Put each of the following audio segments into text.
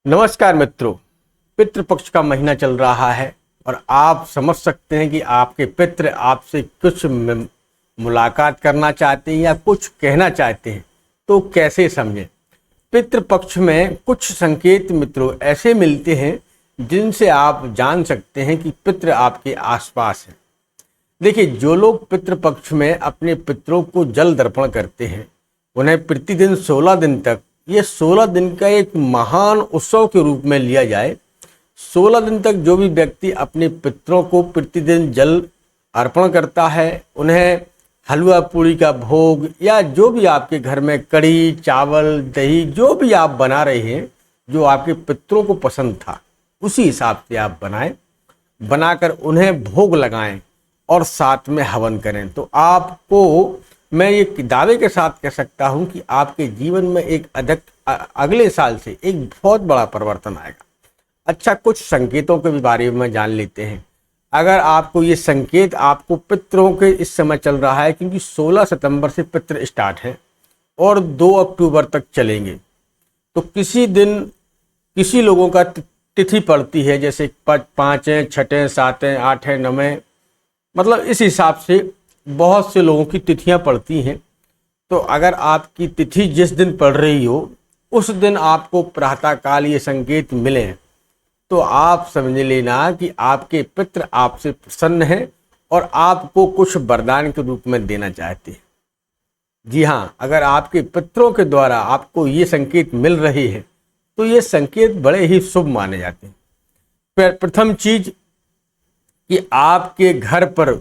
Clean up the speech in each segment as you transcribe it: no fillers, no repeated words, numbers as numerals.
नमस्कार मित्रों, पितृपक्ष का महीना चल रहा है और आप समझ सकते हैं कि आपके पितृ आपसे कुछ मुलाकात करना चाहते हैं या कुछ कहना चाहते हैं, तो कैसे समझें। पितृपक्ष में कुछ संकेत मित्रों ऐसे मिलते हैं जिनसे आप जान सकते हैं कि पितृ आपके आसपास है। देखिए, जो लोग पितृपक्ष में अपने पितरों को जल दर्पण करते हैं, उन्हें प्रतिदिन 16 दिन तक, ये 16 दिन का एक महान उत्सव के रूप में लिया जाए। 16 दिन तक जो भी व्यक्ति अपने पितरों को प्रतिदिन जल अर्पण करता है, उन्हें हलवा पूड़ी का भोग या जो भी आपके घर में कढ़ी चावल दही जो भी आप बना रहे हैं, जो आपके पितरों को पसंद था, उसी हिसाब से आप बनाकर उन्हें भोग लगाएं और साथ में हवन करें, तो आपको मैं ये दावे के साथ कह सकता हूं कि आपके जीवन में एक अगले साल से एक बहुत बड़ा परिवर्तन आएगा। अच्छा, कुछ संकेतों के भी बारे में जान लेते हैं। अगर आपको ये संकेत आपको पितरों के इस समय चल रहा है, क्योंकि 16 सितंबर से पितृ स्टार्ट है और 2 अक्टूबर तक चलेंगे, तो किसी दिन किसी लोगों का तिथि पड़ती है, जैसे 5 6 7 8 9, मतलब इस हिसाब से बहुत से लोगों की तिथियां पड़ती हैं। तो अगर आपकी तिथि जिस दिन पड़ रही हो उस दिन आपको प्रातःकाल ये संकेत मिले, तो आप समझ लेना कि आपके पितृ आपसे प्रसन्न हैं और आपको कुछ वरदान के रूप में देना चाहते हैं। जी हाँ, अगर आपके पितरों के द्वारा आपको ये संकेत मिल रहे हैं तो ये संकेत बड़े ही शुभ माने जाते हैं। प्रथम चीज कि आपके घर पर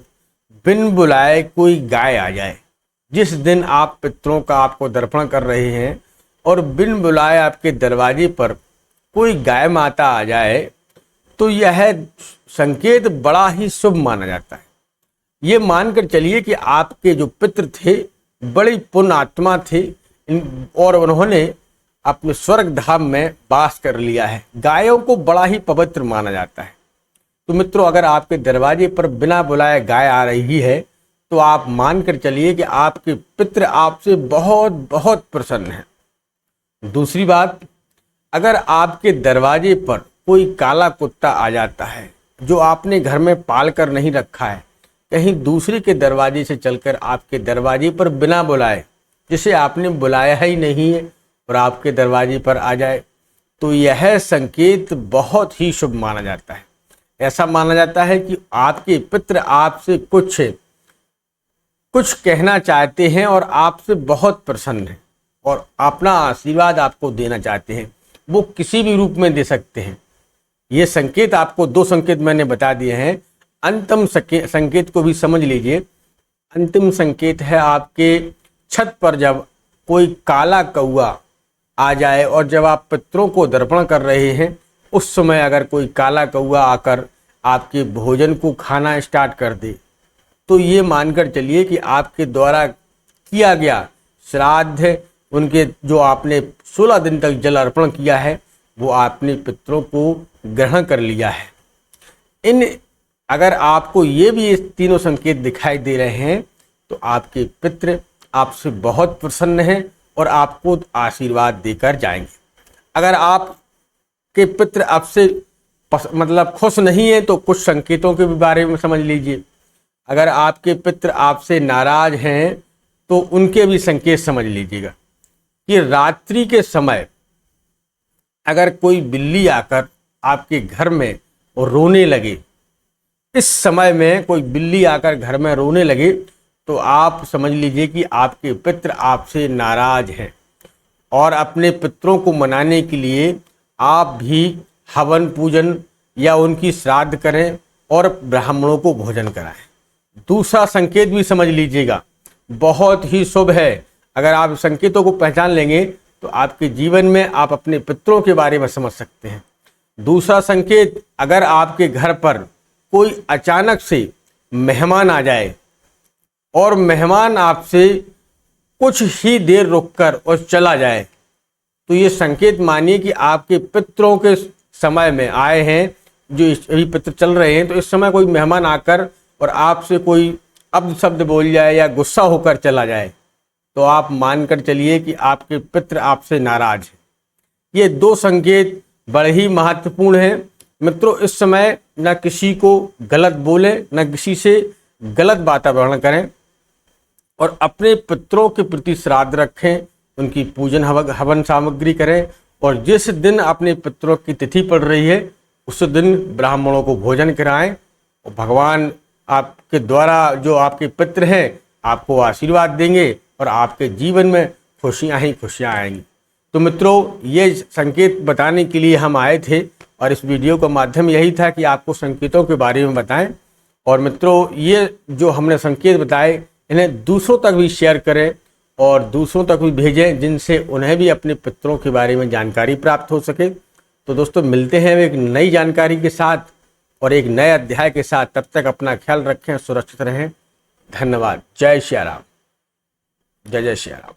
बिन बुलाए कोई गाय आ जाए। जिस दिन आप पितरों का आपको दर्पण कर रहे हैं और बिन बुलाए आपके दरवाजे पर कोई गाय माता आ जाए, तो यह संकेत बड़ा ही शुभ माना जाता है। ये मानकर चलिए कि आपके जो पितृ थे बड़ी पुण्य आत्मा थे और उन्होंने अपने स्वर्ग धाम में वास कर लिया है। गायों को बड़ा ही पवित्र माना जाता है। तो मित्रों, अगर आपके दरवाजे पर बिना बुलाए गाय आ रही है तो आप मानकर चलिए कि आपके पितृ आपसे बहुत बहुत प्रसन्न हैं। दूसरी बात, अगर आपके दरवाजे पर कोई काला कुत्ता आ जाता है जो आपने घर में पाल कर नहीं रखा है, कहीं दूसरे के दरवाजे से चलकर आपके दरवाजे पर बिना बुलाए, जिसे आपने बुलाया ही नहीं है, और आपके दरवाजे पर आ जाए, तो यह संकेत बहुत ही शुभ माना जाता है। ऐसा माना जाता है कि आपके पितृ आपसे कुछ कहना चाहते हैं और आपसे बहुत प्रसन्न हैं और अपना आशीर्वाद आपको देना चाहते हैं। वो किसी भी रूप में दे सकते हैं। ये संकेत आपको 2 संकेत मैंने बता दिए हैं। अंतिम संकेत को भी समझ लीजिए। अंतिम संकेत है आपके छत पर जब कोई काला कौआ आ जाए और जब आप पितरों को दर्पण कर रहे हैं, उस समय अगर कोई काला कौआ आकर आपके भोजन को खाना स्टार्ट कर दे, तो ये मानकर चलिए कि आपके द्वारा किया गया श्राद्ध, उनके जो आपने 16 दिन तक जल अर्पण किया है, वो आपने पितरों को ग्रहण कर लिया है। अगर आपको ये भी इस तीनों संकेत दिखाई दे रहे हैं, तो आपके पितृ आपसे बहुत प्रसन्न हैं और आपको आशीर्वाद देकर जाएंगे। अगर आपके पितृ आपसे खुश नहीं है, तो कुछ संकेतों के भी बारे में समझ लीजिए। अगर आपके पितृ आपसे नाराज हैं तो उनके भी संकेत समझ लीजिएगा कि रात्रि के समय अगर कोई बिल्ली आकर आपके घर में रोने लगे, इस समय में कोई बिल्ली आकर घर में रोने लगे, तो आप समझ लीजिए कि आपके पितृ आपसे नाराज हैं। और अपने पितरों को मनाने के लिए आप भी हवन पूजन या उनकी श्राद्ध करें और ब्राह्मणों को भोजन कराएं। दूसरा संकेत भी समझ लीजिएगा, बहुत ही शुभ है। अगर आप संकेतों को पहचान लेंगे तो आपके जीवन में आप अपने पितरों के बारे में समझ सकते हैं। दूसरा संकेत, अगर आपके घर पर कोई अचानक से मेहमान आ जाए और मेहमान आपसे कुछ ही देर रुककर और चला जाए, तो ये संकेत मानिए कि आपके पितरों के समय में आए हैं। जो अभी पितृ चल रहे हैं, तो इस समय कोई मेहमान आकर और आपसे कोई अपशब्द बोल जाए या गुस्सा होकर चला जाए, तो आप मानकर चलिए कि आपके पितृ आपसे नाराज हैं। ये 2 संकेत बड़े ही महत्वपूर्ण है। मित्रों, इस समय न किसी को गलत बोले, न किसी से गलत वातावरण करें और अपने पितरों के प्रति श्राद्ध रखें, उनकी पूजन हवन सामग्री करें। और जिस दिन अपने पितरों की तिथि पड़ रही है उस दिन ब्राह्मणों को भोजन कराएं और भगवान आपके द्वारा जो आपके पितर हैं आपको आशीर्वाद देंगे और आपके जीवन में खुशियां ही खुशियां आएंगी। तो मित्रों, ये संकेत बताने के लिए हम आए थे और इस वीडियो का माध्यम यही था कि आपको संकेतों के बारे में बताएं। और मित्रों, ये जो हमने संकेत बताए इन्हें दूसरों तक भी शेयर करें और दूसरों तक भी भेजें, जिनसे उन्हें भी अपने पितरों के बारे में जानकारी प्राप्त हो सके। तो दोस्तों, मिलते हैं एक नई जानकारी के साथ और एक नए अध्याय के साथ। तब तक अपना ख्याल रखें, सुरक्षित रहें। धन्यवाद। जय श्री राम। जय जय श्री राम।